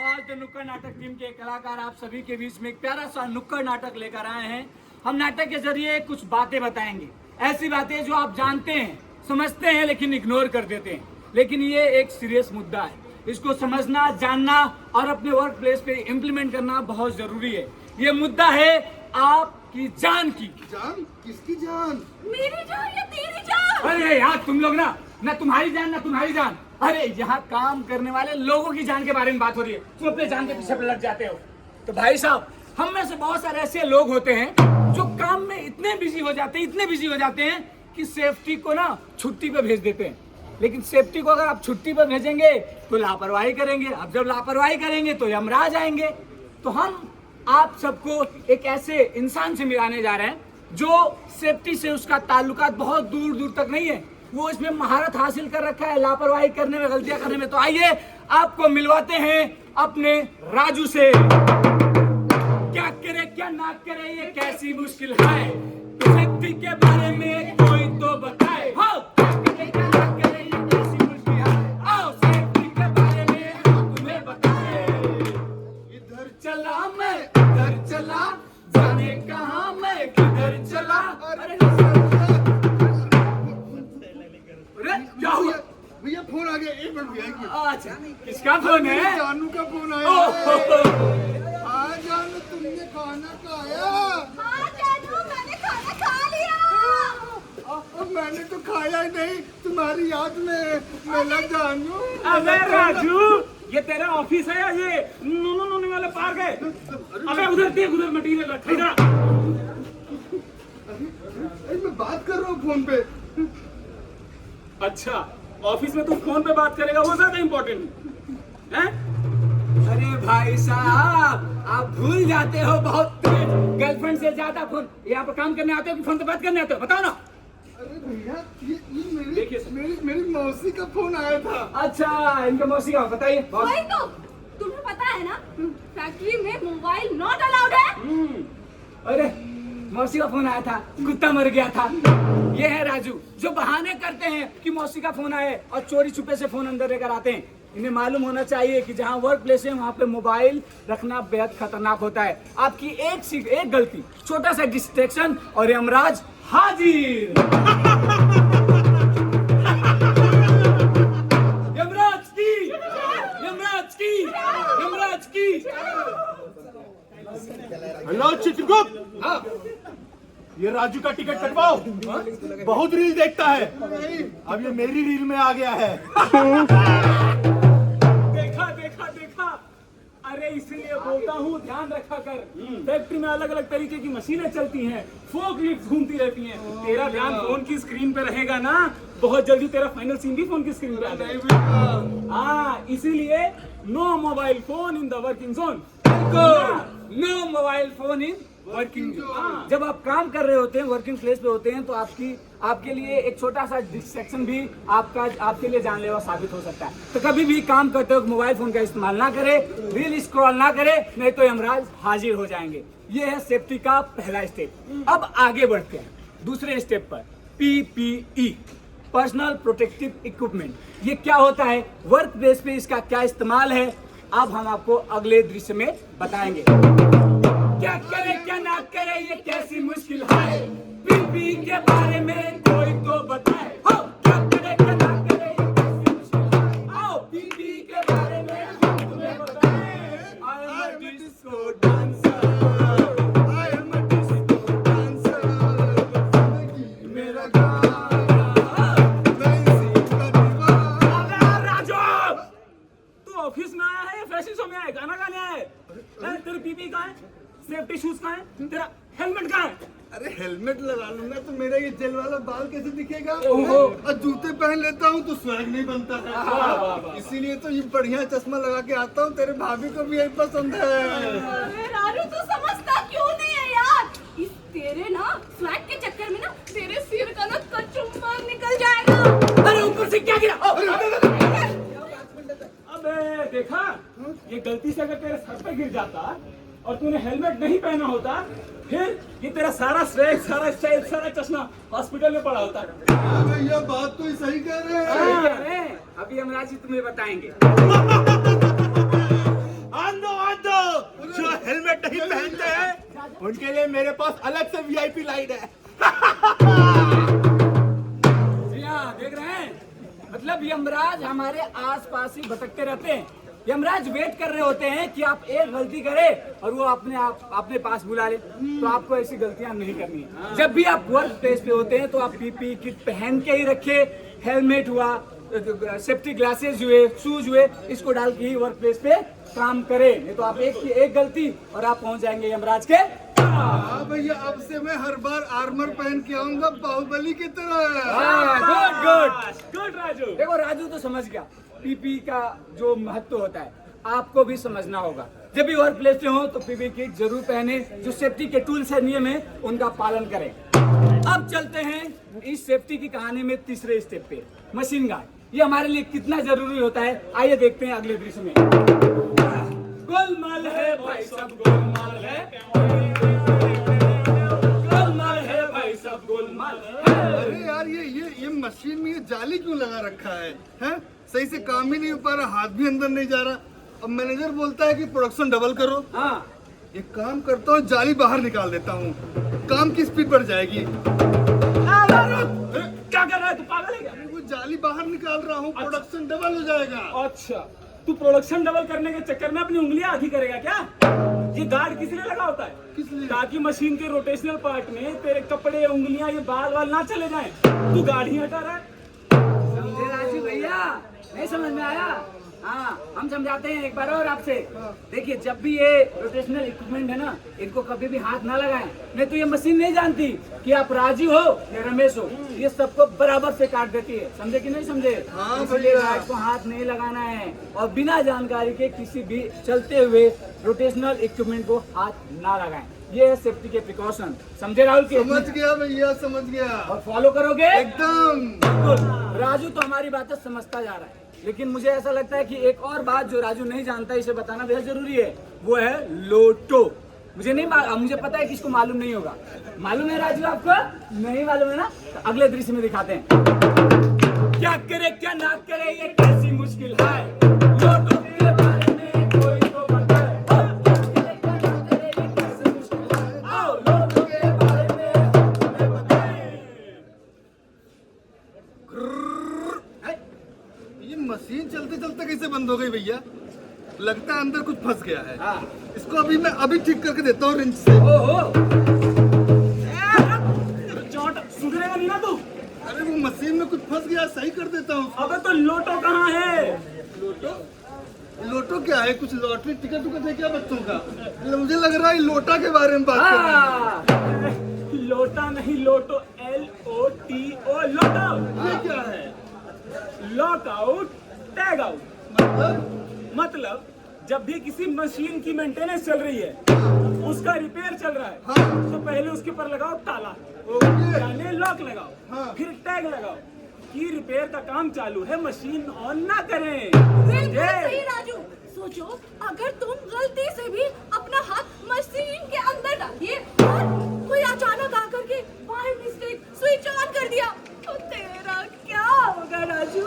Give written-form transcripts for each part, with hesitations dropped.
आवाज तो नुक्कड़ नाटक टीम के कलाकार आप सभी के बीच में एक प्यारा सा नुक्कड़ नाटक लेकर आए हैं। हम नाटक के जरिए कुछ बातें बताएंगे, ऐसी बातें जो आप जानते हैं, समझते हैं लेकिन इग्नोर कर देते हैं। लेकिन ये एक सीरियस मुद्दा है, इसको समझना, जानना और अपने वर्क प्लेस पे इम्प्लीमेंट करना बहुत जरूरी है। ये मुद्दा है आपकी जान की। जान? किसकी जान? मेरी जान या तेरी जान? अरे यार तुम लोग ना तुम्हारी जान ना तुम्हारी जान। अरे यहाँ काम करने वाले लोगों की जान के बारे में बात हो रही है, तुम अपने जान के पीछे लग जाते हो। तो भाई साहब, हम में से बहुत सारे ऐसे लोग होते हैं जो काम में इतने बिजी हो जाते हैं कि सेफ्टी को ना छुट्टी पे भेज देते हैं। लेकिन सेफ्टी को अगर आप छुट्टी पे भेजेंगे तो लापरवाही करेंगे, अब जब लापरवाही करेंगे तो यमराज आएंगे। तो हम आप सबको एक ऐसे इंसान से मिलाने जा रहे हैं जो सेफ्टी से उसका ताल्लुकात बहुत दूर दूर तक नहीं है, वो इसमें महारत हासिल कर रखा है लापरवाही करने में, गलतियां करने में। तो आइए आपको मिलवाते हैं अपने राजू से। क्या करे क्या ना करे ये कैसी मुश्किल है, सेफ्टी के बारे में कोई तो बताए। हाँ, क्या करे क्या ना करे ये कैसी मुश्किल है, आओ सेफ्टी के बारे में हम तुम्हें बताए। इधर चला मैं इधर चला, जाने कहाँ मैं किधर चला। अरे क्या हुआ? भैया फोन आ गया, एक मिनट भैया। अच्छा, किसका फोन है? जानू का फोन आया। हाँ जानू, तुमने खाना खाया? हाँ जानू, मैंने खाना खा लिया। मैंने तो खाया ही नहीं, तुम्हारी याद में मिला जानू। अबे राजू, ये तेरा ऑफिस है या ये नूनू वाले पार्क है? अबे उधर देख, उधर मटीरियल रखा है इधर। अरे मैं बात कर रहा हूँ फोन पे। अच्छा, ऑफिस में तू फोन पे बात करेगा, वो ज्यादा इम्पोर्टेंट है? अरे भाई साहब, आप भूल जाते हो बहुत गर्लफ्रेंड से ज्यादा फोन। यहाँ पर काम करने आते हो कि फोन पे बात करने आते हो, बताओ ना। अरे भैया, ये देखिए सर। मेरी मौसी का फोन आया था। अच्छा, इनका मौसी का बताइए। वही तो, तुम्हें पता है ना, फैक्ट्री में मोबाइल नॉट अलाउड है। अरे मौसी का फोन आया था, कुत्ता मर गया था। ये है राजू, जो बहाने करते हैं कि मौसी का फोन आए और चोरी छुपे से फोन अंदर लेकर आते हैं। इन्हें मालूम होना चाहिए कि जहाँ वर्क प्लेस है वहाँ पे मोबाइल रखना बेहद खतरनाक होता है। आपकी एक गलती, छोटा सा डिस्ट्रैक्शन और यमराज हाजिर। यमराज की, यमराज की, यमराज की। हेलो चित्रगुप्त, हाँ, ये राजू का टिकट कटवाओ। बहुत रील देखता है, अब ये मेरी रील में आ गया है। देखा देखा देखा, अरे इसीलिए बोलता हूँ ध्यान रखा कर। फैक्ट्री में अलग अलग तरीके की मशीनें चलती हैं, फोक लिफ्ट घूमती रहती हैं। तेरा ध्यान फोन की स्क्रीन पे रहेगा ना, बहुत जल्दी तेरा फाइनल सीन भी फोन की स्क्रीन पे आ जाएगा। हाँ, इसीलिए no mobile phone in the working zone. No mobile phone in working. जब आप काम कर रहे होते हैं, वर्किंग प्लेस पे होते हैं, तो आपके लिए एक छोटा सा डिस्ट्रैक्शन भी आपके लिए जानलेवा साबित हो सकता है। तो कभी भी काम करते वक्त मोबाइल फोन का इस्तेमाल ना करें, रील स्क्रॉल ना करें, नहीं तो यमराज हाजिर हो जाएंगे। ये है सेफ्टी का पहला स्टेप। अब आगे बढ़ते हैं दूसरे स्टेप पर, PPE, पर्सनल प्रोटेक्टिव इक्विपमेंट। ये क्या होता है, वर्क प्लेस पे इसका क्या इस्तेमाल है, अब हम आपको अगले दृश्य में बताएंगे। क्या करे क्या ना करे ये कैसी मुश्किल है, PPE के बारे में कोई तो बताए। हो, क्या करे क्या ना करे ये कैसी मुश्किल है, आओ PPE के बारे में हम तुम्हें बताएं। I am a disco dancer, I am a disco dancer, मेरा गाना नहीं सीखा दीवाना। अबे राजू, तू ऑफिस में आया है या फैशन शो में आया है? गाना गाने आया है? तेरे पीपी कहाँ है? सेफ्टी शूज कहाँ है? तेरा हेलमेट कहाँ है? अरे हेलमेट लगा लूंगा तो मेरा ये जेल वाला बाल कैसे दिखेगा? ओहो। और जूते पहन लेता हूँ तो स्वैग नहीं बनता है। इसीलिए तो ये बढ़िया चश्मा लगा के आता हूँ। तेरे भाभी को भी यही पसंद है। अरे राजू, तू समझता क्यों नहीं है यार? इस तेरे ना स्वैग के चक्कर में ना तेरे सिर का ना कचुम्मा निकल जाएगा। अरे ऊपर से क्या गिरा? अबे देखा, ये गलती से अगर तेरे सर पे गिर जाता और तूने हेलमेट नहीं पहना होता, फिर ये तेरा सारा स्वैग, सारा स्टाइल, सारा चश्मा हॉस्पिटल में पड़ा होता। भैया बात तो सही कह रहे हैं। अभी यमराज जी तुम्हें बताएंगे। उनके लिए मेरे पास अलग से वीआईपी लाइन है। जी हाँ, देख रहे हैं, मतलब यमराज हमारे आसपास ही भटकते रहते हैं। यमराज वेट कर रहे होते हैं कि आप एक गलती करें और वो अपने पास बुला ले। तो आपको ऐसी गलतियां नहीं करनी है। जब भी आप वर्क प्लेस पे होते हैं तो आप पीपी किट पहन के ही रखे, हेलमेट हुआ, सेफ्टी ग्लासेस हुए, शूज हुए, इसको डाल के ही वर्क प्लेस पे काम करें। नहीं तो आप एक गलती और आप पहुंच जाएंगे यमराज के। हाँ भैया, अब से मैं हर बार आर्मर पहन के आऊंगा बाहुबली की तरह। Good good. गुड राजू। देखो राजू तो समझ गया पीपी का जो महत्व होता है, आपको भी समझना होगा। जब भी वर्क प्लेस पे हो तो पीपी किट जरूर पहने, जो सेफ्टी के टूल्स है, नियम है, उनका पालन करें। अब चलते हैं इस सेफ्टी की कहानी में तीसरे स्टेप पे, मशीन गार्ड। ये हमारे लिए कितना जरूरी होता है, आइए देखते हैं अगले दृश्य में। गोलमाल है भाई सब गोलमाल है, गोलमाल है भाई सब गोलमाल है। अरे यार, ये मशीन में ये जाली क्यों लगा रखा है? हैं? सही से काम ही नहीं हो पा रहा, हाथ भी अंदर नहीं जा रहा। अब मैनेजर बोलता है कि प्रोडक्शन डबल करो। हाँ, एक काम करता हूँ, जाली बाहर निकाल देता हूँ, काम की स्पीड बढ़ जाएगी। क्या कर रहा है तू, पागल है क्या? वो जाली बाहर निकाल रहा हूँ, प्रोडक्शन डबल हो जाएगा। अच्छा, तू प्रोडक्शन डबल करने के चक्कर में अपनी उंगलियां आधी करेगा क्या? ये गार्ड किस लिए लगा होता है? किस लिए? ताकि मशीन के रोटेशनल पार्ट में तेरे कपड़े, उंगलियां, ये बाल वाल ना चले जाएं। तू गार्ड ही हटा रहा है। समझे राजू भैया? नहीं समझ में आया? हाँ, हम समझाते हैं एक बार और आपसे। देखिए, जब भी ये रोटेशनल इक्विपमेंट है ना, इनको कभी भी हाथ ना लगाएं। नहीं तो ये मशीन नहीं जानती कि आप राजू हो या रमेश हो। ये सबको बराबर से काट देती है। समझे कि नहीं समझे? हाँ इसलिए भैया। आपको हाथ नहीं लगाना है और बिना जानकारी के किसी भी चलते हुए रोटेशनल इक्विपमेंट को हाथ ना लगाएं। ये है सेफ्टी के प्रिकॉशन। समझे राहुल के? समझ गया भैया, समझ गया। और फॉलो करोगे? एकदम। बिल्कुल। राजू तो हमारी बातें समझता जा रहा है, लेकिन मुझे ऐसा लगता है कि एक और बात जो राजू नहीं जानता, इसे बताना बेहद जरूरी है। वो है लोटो। मुझे पता है कि इसको मालूम नहीं होगा। मालूम है राजू आपको? नहीं मालूम है ना? तो अगले दृश्य में दिखाते हैं। क्या करे क्या ना करे, ये कैसी मुश्किल है। लोटो के बारे में कोई तो बताए। क्या करे क्या ना करे, ये कैसी मुश्किल है। आओ लोटो के बारे में हमें बताएं। ये मशीन चलते चलते कैसे बंद हो गई भैया? लगता है अंदर कुछ फंस गया है। हाँ। इसको अभी ठीक करके देता हूँ रिंच से। ओहो, चोट सुधरेगा नहीं ना तू? अरे वो मशीन में कुछ फंस गया, सही कर देता हूँ। अबे तो लोटो कहाँ है? लोटो क्या है? कुछ लॉटरी टिकट उकट है क्या बच्चों का? मुझे लग रहा है लोटा के बारे में बात कर रहे हैं। हाँ। लोटा नहीं, लोटो, LOTO, लोटो। ये क्या है? Lock out, tag out. मतलब जब भी किसी मशीन की मेंटेनेंस चल रही है, उसका रिपेयर चल रहा है, हाँ। तो पहले उसके ऊपर लगाओ ताला, ओके। यानी लॉक लगाओ, हाँ। फिर टैग लगाओ कि रिपेयर का काम चालू है, मशीन ऑन ना करें। बिल्कुल सही राजू। सोचो, अगर तुम गलती से भी अपना हाथ मशीन के अंदर डाल दिए और कोई अचानक आकर के बाय मिस्टेक स्विच ऑन कर दिया, तो तेरा क्या होगा राजू?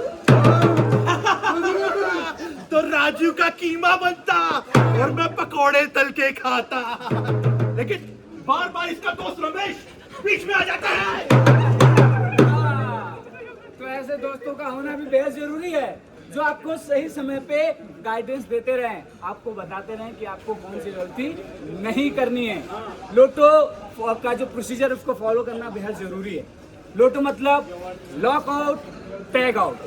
तो राजू का कीमा बनता और मैं पकोड़े तल के खाता। लेकिन बार बार इसका दोस्त रमेश बीच में आ जाता है। तो ऐसे दोस्तों का होना भी बेहद जरूरी है, जो आपको सही समय पे गाइडेंस देते रहें, आपको बताते रहें कि आपको कौन सी गलती नहीं करनी है। लोटो का जो प्रोसीजर उसको फॉलो करना बेहद जरूरी है। लोटो मतलब लॉक आउट, टैग आउट।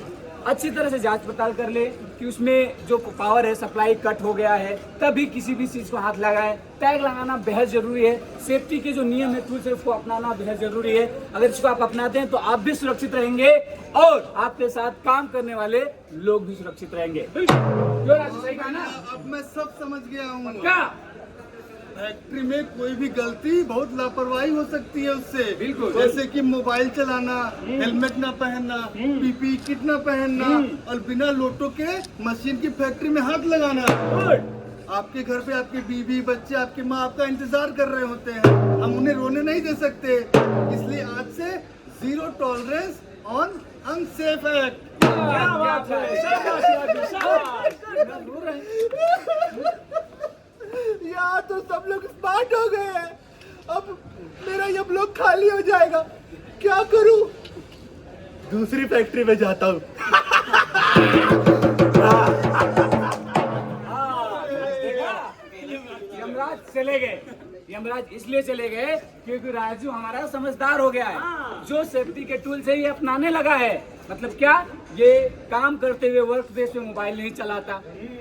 अच्छी तरह से जांच पड़ताल कर ले कि उसमें जो पावर है, सप्लाई कट हो गया है, तभी किसी भी चीज को हाथ लगाए। टैग लगाना बेहद जरूरी है। सेफ्टी के जो नियम है, टूल्स है, उसको अपनाना बेहद जरूरी है। अगर इसको आप अपनाते हैं तो आप भी सुरक्षित रहेंगे और आपके साथ काम करने वाले लोग भी सुरक्षित रहेंगे। क्यों राजू, सही कहा ना? अब मैं सब समझ गया हूँ। क्या? फैक्ट्री में कोई भी गलती, बहुत लापरवाही हो सकती है उससे। बिल्कुल। जैसे कि मोबाइल चलाना, हेलमेट ना पहनना, पीपी किट ना पहनना और बिना लोटो के मशीन की फैक्ट्री में हाथ लगाना। आपके घर पे आपके बीवी बच्चे, आपकी माँ आपका इंतजार कर रहे होते हैं। हम उन्हें रोने नहीं दे सकते, इसलिए आज से 0 टॉलरेंस ऑन अनसेफ एक्ट। क्या बात है, शाबाश राजू, शाबाश। यार तो सब लोग स्मार्ट हो गए हैं। मेरा ये ब्लॉक खाली हो जाएगा, क्या करूं? दूसरी फैक्ट्री में जाता हूँ। यमराज चले गए। यमराज इसलिए चले गए क्योंकि राजू हमारा समझदार हो गया है, जो सेफ्टी के टूल से ये अपनाने लगा है। मतलब क्या, ये काम करते हुए वर्क प्लेस पे मोबाइल नहीं चलाता,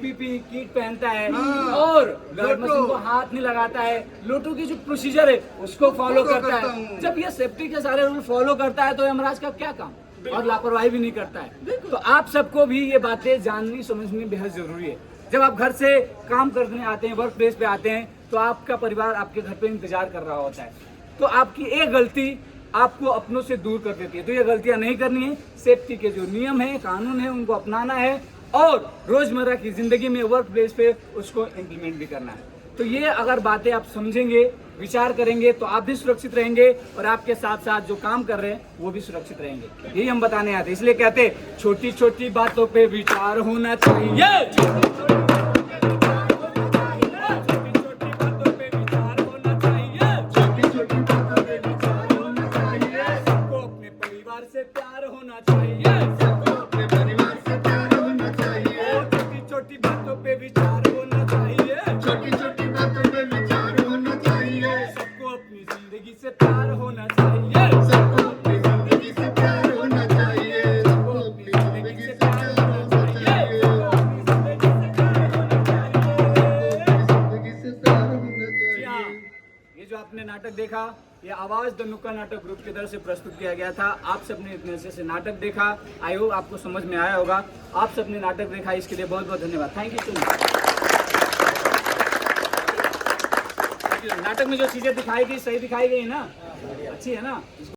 पीपी किट पहनता है और गार्ड मशीन को हाथ नहीं लगाता है, लोटो की जो प्रोसीजर है उसको फॉलो करता है। जब ये सेफ्टी के सारे रूल फॉलो करता है तो यमराज का क्या काम, और लापरवाही भी नहीं करता है। तो आप सबको भी ये बातें जाननी समझनी बेहद जरूरी है। जब आप घर से काम करने आते हैं, वर्क प्लेस पे आते हैं, तो आपका परिवार आपके घर पे इंतजार कर रहा होता है। तो आपकी एक गलती आपको अपनों से दूर कर देती है। तो ये गलतियां नहीं करनी है। सेफ्टी के जो नियम है, कानून है, उनको अपनाना है और रोजमर्रा की जिंदगी में वर्क प्लेस पे उसको इम्प्लीमेंट भी करना है। तो ये अगर बातें आप समझेंगे, विचार करेंगे, तो आप भी सुरक्षित रहेंगे और आपके साथ साथ जो काम कर रहे हैं वो भी सुरक्षित रहेंगे। यही हम बताने आते हैं। इसलिए कहते हैं छोटी छोटी बातों पे विचार होना चाहिए। छोटी छोटी बातों पे विचार होना चाहिए। सबको अपने परिवार से प्यार होना चाहिए। छोटी छोटी बातों पे विचार होना चाहिए। सबको अपनी जिंदगी से प्यार होना चाहिए। सबको अपनी जिंदगी से प्यार होना चाहिए। सबको अपनी जिंदगी से प्यार होना चाहिए। जी हाँ, ये जो आपने नाटक देखा, ये आवाज द नुक्कड़ नाटक ग्रुप की तरफ से प्रस्तुत किया गया था। आप सबने इतने अच्छे से नाटक देखा, आई होप आपको समझ में आया होगा। आप सबने नाटक देखा, इसके लिए बहुत बहुत धन्यवाद। Thank you so much. नाटक में जो चीजें दिखाई गई सही दिखाई गई ना, अच्छी है ना।